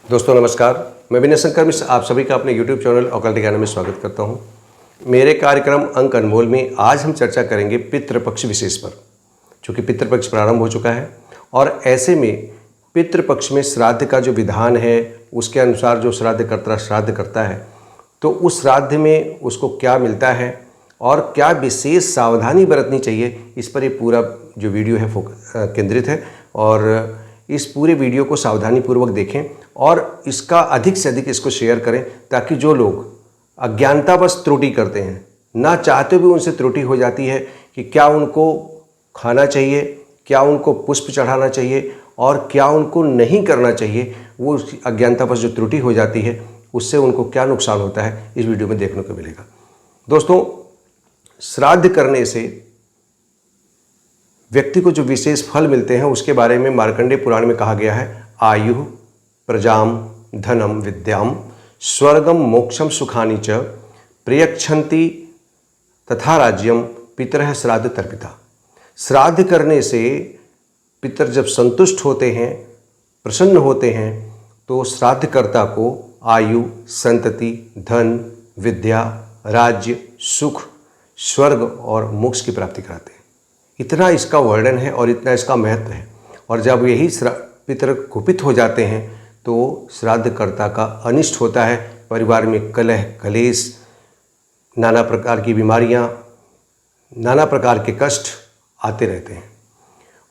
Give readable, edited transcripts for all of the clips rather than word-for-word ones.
दोस्तों नमस्कार, मैं विनय शंकर मिश्र आप सभी का अपने YouTube चैनल ऑकल्ट ज्ञान में स्वागत करता हूं। मेरे कार्यक्रम अंक अनमोल में आज हम चर्चा करेंगे पितृपक्ष विशेष पर। चूँकि पितृपक्ष प्रारंभ हो चुका है और ऐसे में पितृपक्ष में श्राद्ध का जो विधान है उसके अनुसार जो श्राद्धकर्ता श्राद्ध करता है तो उस श्राद्ध में उसको क्या मिलता है और क्या विशेष सावधानी बरतनी चाहिए, इस पर ये पूरा जो वीडियो है केंद्रित है। और इस पूरे वीडियो को सावधानीपूर्वक देखें और इसका अधिक से अधिक इसको शेयर करें ताकि जो लोग अज्ञानतावश त्रुटि करते हैं, ना चाहते हुए उनसे त्रुटि हो जाती है कि क्या उनको खाना चाहिए, क्या उनको पुष्प चढ़ाना चाहिए और क्या उनको नहीं करना चाहिए, वो अज्ञानतावश जो त्रुटि हो जाती है उससे उनको क्या नुकसान होता है इस वीडियो में देखने को मिलेगा। दोस्तों, श्राद्ध करने से व्यक्ति को जो विशेष फल मिलते हैं उसके बारे में मार्कंडेय पुराण में कहा गया है। आयु प्रजाम धनम विद्याम स्वर्गम मोक्षम सुखानि च प्रयच्छन्ति तथा राज्यम पितरः श्राद्ध तर्पिता। श्राद्ध करने से पितर जब संतुष्ट होते हैं, प्रसन्न होते हैं, तो श्राद्धकर्ता को आयु, संतति, धन, विद्या, राज्य, सुख, स्वर्ग और मोक्ष की प्राप्ति कराते हैं। इतना इसका वर्णन है और इतना इसका महत्व है। और जब यही पितर कुपित हो जाते हैं तो श्राद्धकर्ता का अनिष्ट होता है, परिवार में कलह कलेश, नाना प्रकार की बीमारियां, नाना प्रकार के कष्ट आते रहते हैं।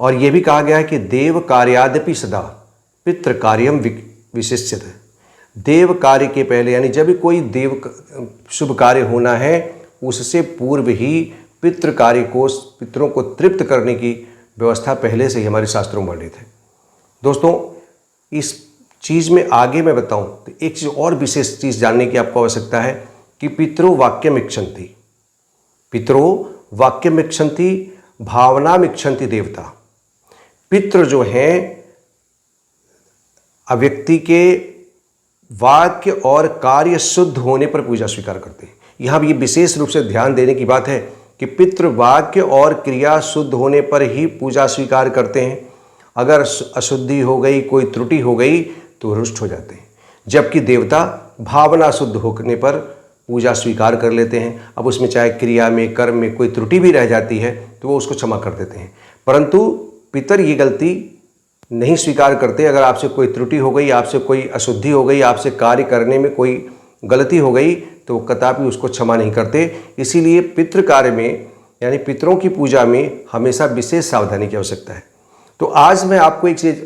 और ये भी कहा गया है कि देव कार्यादपि सदा पितृ कार्यम विशिष्यते। देव कार्य के पहले, यानी जब भी कोई देव शुभ कार्य होना है उससे पूर्व ही पितृ कार्य को, पितरों को तृप्त करने की व्यवस्था पहले से ही हमारे शास्त्रों में वर्णित है। दोस्तों, इस चीज़ में आगे मैं बताऊं तो एक चीज़ और विशेष चीज़ जानने की आपको आवश्यकता है कि पितरो वाक्यम इक्षन्ति, पितरो वाक्यम इक्षन्ति भावनाम इक्षन्ति देवता। पितृ जो हैं व्यक्ति के वाक्य और कार्य शुद्ध होने पर पूजा स्वीकार करते हैं। यहाँ भी विशेष रूप से ध्यान देने की बात है कि पितृ वाक्य और क्रिया शुद्ध होने पर ही पूजा स्वीकार करते हैं। अगर अशुद्धि हो गई, कोई त्रुटि हो गई तो रुष्ट हो जाते हैं। जबकि देवता भावना शुद्ध होने पर पूजा स्वीकार कर लेते हैं। अब उसमें चाहे क्रिया में, कर्म में कोई त्रुटि भी रह जाती है तो वो उसको क्षमा कर देते हैं, परंतु पितर ये गलती नहीं स्वीकार करते। अगर आपसे कोई त्रुटि हो गई, आपसे कोई अशुद्धि हो गई, आपसे कार्य करने में कोई गलती हो गई तो कदापि उसको क्षमा नहीं करते। इसीलिए पितृ कार्य में, यानी पितरों की पूजा में हमेशा विशेष सावधानी की आवश्यकता है। तो आज मैं आपको एक चीज़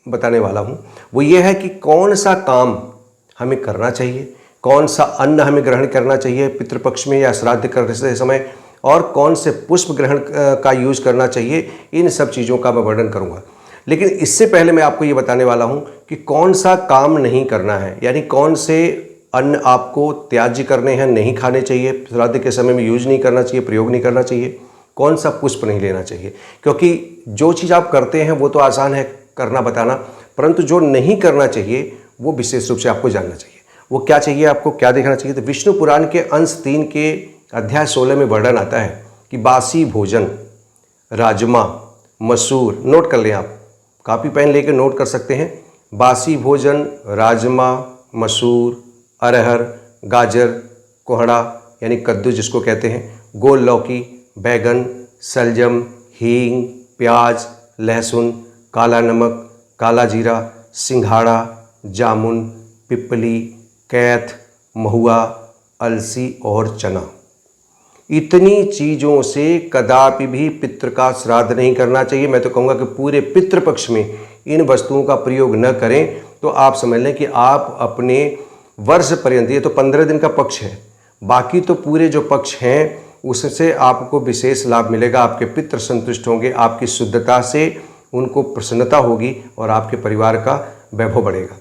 बताने वाला हूँ, वो ये है कि कौन सा काम हमें करना चाहिए, कौन सा अन्न हमें ग्रहण करना चाहिए पितृपक्ष में या श्राद्ध करते समय, और कौन से पुष्प ग्रहण का यूज करना चाहिए। इन सब चीज़ों का मैं वर्णन करूँगा। लेकिन इससे पहले मैं आपको ये बताने वाला हूँ कि कौन सा काम नहीं करना है, यानी कौन से अन्न आपको त्याज्य करने हैं, नहीं खाने चाहिए, श्राद्ध के समय में यूज नहीं करना चाहिए, प्रयोग नहीं करना चाहिए, कौन सा पुष्प नहीं लेना चाहिए। क्योंकि जो चीज़ आप करते हैं वो तो आसान है करना बताना, परंतु जो नहीं करना चाहिए वो विशेष रूप से आपको जानना चाहिए। वो क्या चाहिए, आपको क्या देखना चाहिए। तो विष्णु पुराण के अंश 3 के अध्याय 16 में वर्णन आता है कि बासी भोजन, राजमा, मसूर, नोट कर लें आप, कॉपी पेन लेकर नोट कर सकते हैं। बासी भोजन, राजमा, मसूर, अरहर, गाजर, कोहड़ा यानी कद्दू जिसको कहते हैं, गोल लौकी, बैगन, सलजम, हींग, प्याज, लहसुन, काला नमक, काला जीरा, सिंघाड़ा, जामुन, पिपली, कैथ, महुआ, अलसी और चना। इतनी चीज़ों से कदापि भी पितृ का श्राद्ध नहीं करना चाहिए। मैं तो कहूँगा कि पूरे पितृपक्ष में इन वस्तुओं का प्रयोग न करें तो आप समझ लें कि आप अपने वर्ष पर्यंत, ये तो 15 दिन का पक्ष है, बाकी तो पूरे जो पक्ष हैं उससे आपको विशेष लाभ मिलेगा। आपके पितृ संतुष्ट होंगे, आपकी शुद्धता से उनको प्रसन्नता होगी और आपके परिवार का वैभव बढ़ेगा।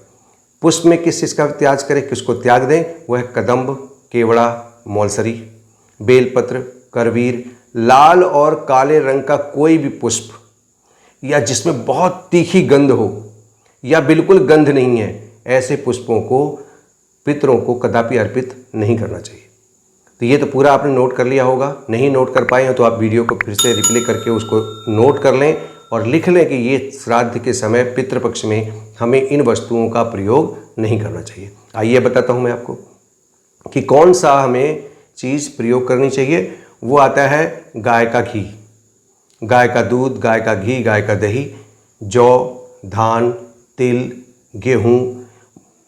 पुष्प में किस चीज़ का त्याग करें, किसको त्याग दें, वह कदम्ब, केवड़ा, मौलसरी, बेलपत्र, करवीर, लाल और काले रंग का कोई भी पुष्प या जिसमें बहुत तीखी गंध हो या बिल्कुल गंध नहीं है, ऐसे पुष्पों को पितरों को कदापि अर्पित नहीं करना चाहिए। तो ये तो पूरा आपने नोट कर लिया होगा। नहीं नोट कर पाए हो तो आप वीडियो को फिर से रिप्ले करके उसको नोट कर लें और लिख लें कि ये श्राद्ध के समय पितृपक्ष में हमें इन वस्तुओं का प्रयोग नहीं करना चाहिए। आइए बताता हूँ मैं आपको कि कौन सा हमें चीज़ प्रयोग करनी चाहिए। वो आता है गाय का घी, गाय का दूध, गाय का घी, गाय का दही, जौ, धान, तिल, गेहूँ,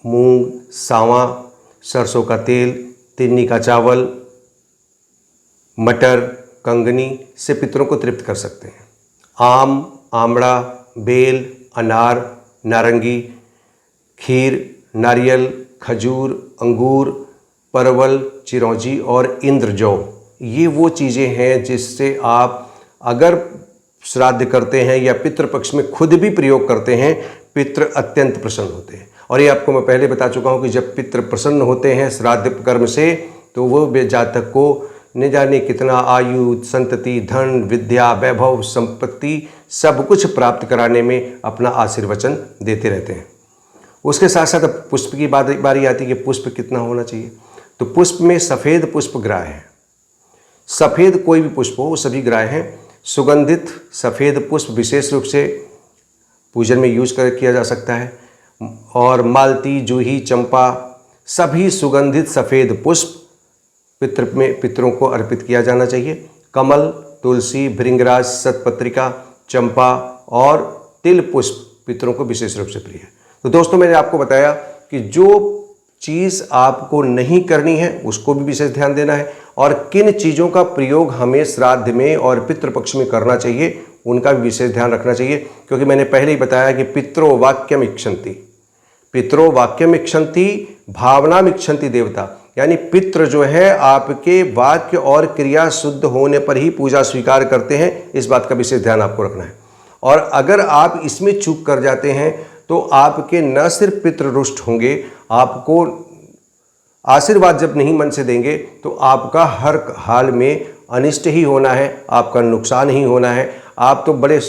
मूंग, सांवा, सरसों का तेल, तिन्नी का चावल, मटर, कंगनी से पितरों को तृप्त कर सकते हैं। आम, आमड़ा, बेल, अनार, नारंगी, खीर, नारियल, खजूर, अंगूर, परवल, चिरौंजी और इंद्र जौ, ये वो चीज़ें हैं जिससे आप अगर श्राद्ध करते हैं या पितृपक्ष में खुद भी प्रयोग करते हैं, पितृ अत्यंत प्रसन्न होते हैं। और ये आपको मैं पहले बता चुका हूँ कि जब पितृ प्रसन्न होते हैं श्राद्ध कर्म से, तो वो जातक को न जाने कितना आयु, संतति, धन, विद्या, वैभव, संपत्ति सब कुछ प्राप्त कराने में अपना आशीर्वचन देते रहते हैं। उसके साथ साथ अब पुष्प की बारी आती है कि पुष्प कितना होना चाहिए। तो पुष्प में सफ़ेद पुष्प ग्राह्य है। सफ़ेद कोई भी पुष्प हो वो सभी ग्राह्य हैं। सुगंधित सफ़ेद पुष्प विशेष रूप से पूजन में किया जा सकता है। और मालती, जूही, चंपा सभी सुगंधित सफ़ेद पुष्प पितरों को अर्पित किया जाना चाहिए। कमल, तुलसी, भृंगराज, सतपत्रिका, चंपा और तिल पुष्प पितरों को विशेष रूप से प्रिय है। तो दोस्तों, मैंने आपको बताया कि जो चीज़ आपको नहीं करनी है उसको भी विशेष ध्यान देना है, और किन चीज़ों का प्रयोग हमें श्राद्ध में और पितृपक्ष में करना चाहिए उनका भी विशेष ध्यान रखना चाहिए। क्योंकि मैंने पहले ही बताया कि पितरो वाक्यम इक्षन्ति, पितरो वाक्यम इक्षन्ति, भावनाम इक्षन्ति देवता, यानी पितृ जो है आपके वाक्य और क्रिया शुद्ध होने पर ही पूजा स्वीकार करते हैं। इस बात का विशेष ध्यान आपको रखना है। और अगर आप इसमें चूक कर जाते हैं तो आपके न सिर्फ पितृ रुष्ट होंगे, आपको आशीर्वाद जब नहीं मन से देंगे तो आपका हर हाल में अनिष्ट ही होना है, आपका नुकसान ही होना है। आप तो बड़े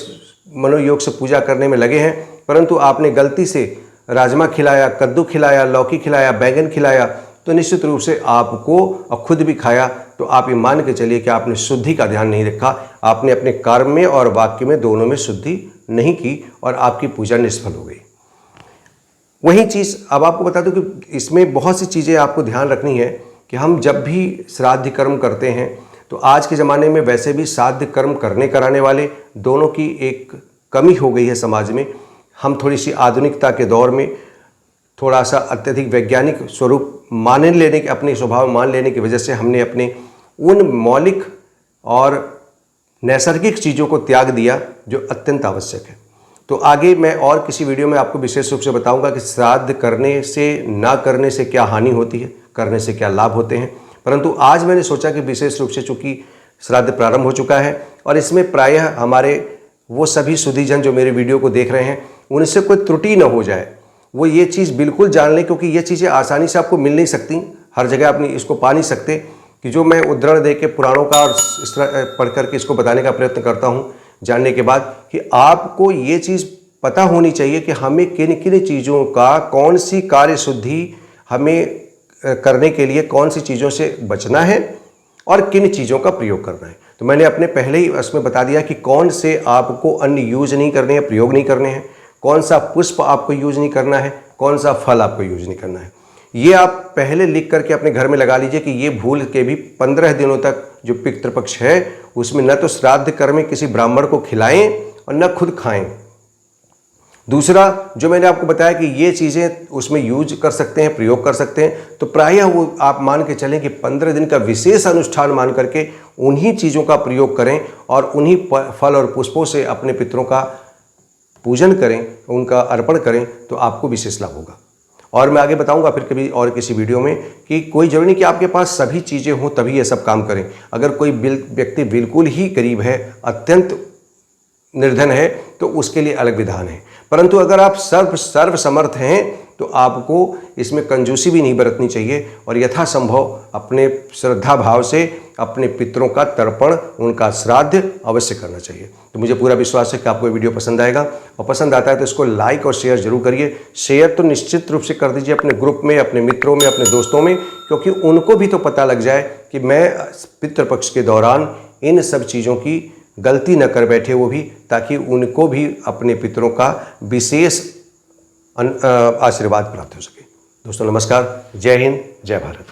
मनोयोग से पूजा करने में लगे हैं, परंतु आपने गलती से राजमा खिलाया, कद्दू खिलाया, लौकी खिलाया, बैंगन खिलाया, तो निश्चित रूप से आपको, और खुद भी खाया, तो आप ये मान के चलिए कि आपने शुद्धि का ध्यान नहीं रखा। आपने अपने कर्म में और वाक्य में दोनों में शुद्धि नहीं की और आपकी पूजा निष्फल हो गई। वही चीज़ अब आपको बता दूं कि इसमें बहुत सी चीज़ें आपको ध्यान रखनी है कि हम जब भी श्राद्ध कर्म करते हैं, तो आज के ज़माने में वैसे भी श्राद्ध कर्म करने कराने वाले दोनों की एक कमी हो गई है समाज में। हम थोड़ी सी आधुनिकता के दौर में थोड़ा सा अत्यधिक वैज्ञानिक स्वरूप अपने स्वभाव मान लेने की वजह से हमने अपने उन मौलिक और नैसर्गिक चीज़ों को त्याग दिया जो अत्यंत आवश्यक है। तो आगे मैं और किसी वीडियो में आपको विशेष रूप से बताऊंगा कि श्राद्ध करने से ना करने से क्या हानि होती है, करने से क्या लाभ होते हैं। परंतु आज मैंने सोचा कि विशेष रूप से चूँकि श्राद्ध प्रारंभ हो चुका है और इसमें प्रायः हमारे वो सभी सुधीजन जो मेरे वीडियो को देख रहे हैं उनसे कोई त्रुटि न हो जाए, वो ये चीज़ बिल्कुल जान लें, क्योंकि ये चीज़ें आसानी से आपको मिल नहीं सकती, हर जगह आप इसको पा नहीं सकते। कि जो मैं उद्धरण दे के पुराणों का और इस तरह पढ़ करके इसको बताने का प्रयत्न करता हूँ, जानने के बाद कि आपको ये चीज़ पता होनी चाहिए कि हमें किन किन चीज़ों का, कौन सी कार्य शुद्धि हमें करने के लिए कौन सी चीज़ों से बचना है और किन चीज़ों का प्रयोग करना है। तो मैंने अपने पहले ही इसमें बता दिया कि कौन से आपको अन्न यूज नहीं करने हैं, प्रयोग नहीं करने हैं, कौन सा पुष्प आपको यूज नहीं करना है, कौन सा फल आपको यूज नहीं करना है। ये आप पहले लिख करके अपने घर में लगा लीजिए कि ये भूल के भी 15 दिनों तक जो पितृपक्ष है उसमें न तो श्राद्ध कर्म में किसी ब्राह्मण को खिलाएं और न खुद खाएं। दूसरा, जो मैंने आपको बताया कि ये चीज़ें उसमें यूज कर सकते हैं, प्रयोग कर सकते हैं, तो प्रायः वो आप मान के चलें कि 15 दिन का विशेष अनुष्ठान मान करके उन्हीं चीज़ों का प्रयोग करें और उन्हीं फल और पुष्पों से अपने पितरों का पूजन करें, उनका अर्पण करें, तो आपको विशेष लाभ होगा। और मैं आगे बताऊंगा फिर कभी और किसी वीडियो में कि कोई जरूरी नहीं कि आपके पास सभी चीज़ें हों तभी ये सब काम करें। अगर कोई व्यक्ति बिल्कुल ही गरीब है, अत्यंत निर्धन है, तो उसके लिए अलग विधान है। परंतु अगर आप सर्व समर्थ हैं तो आपको इसमें कंजूसी भी नहीं बरतनी चाहिए और यथासंभव अपने श्रद्धा भाव से अपने पितरों का तर्पण, उनका श्राद्ध अवश्य करना चाहिए। तो मुझे पूरा विश्वास है कि आपको ये वीडियो पसंद आएगा, और पसंद आता है तो इसको लाइक और शेयर जरूर करिए। शेयर तो निश्चित रूप से कर दीजिए अपने ग्रुप में, अपने मित्रों में, अपने दोस्तों में, क्योंकि उनको भी तो पता लग जाए कि मैं पितृपक्ष के दौरान इन सब चीज़ों की गलती न कर बैठे वो भी, ताकि उनको भी अपने पितरों का विशेष आशीर्वाद प्राप्त हो सके। दोस्तों नमस्कार, जय हिंद, जय भारत।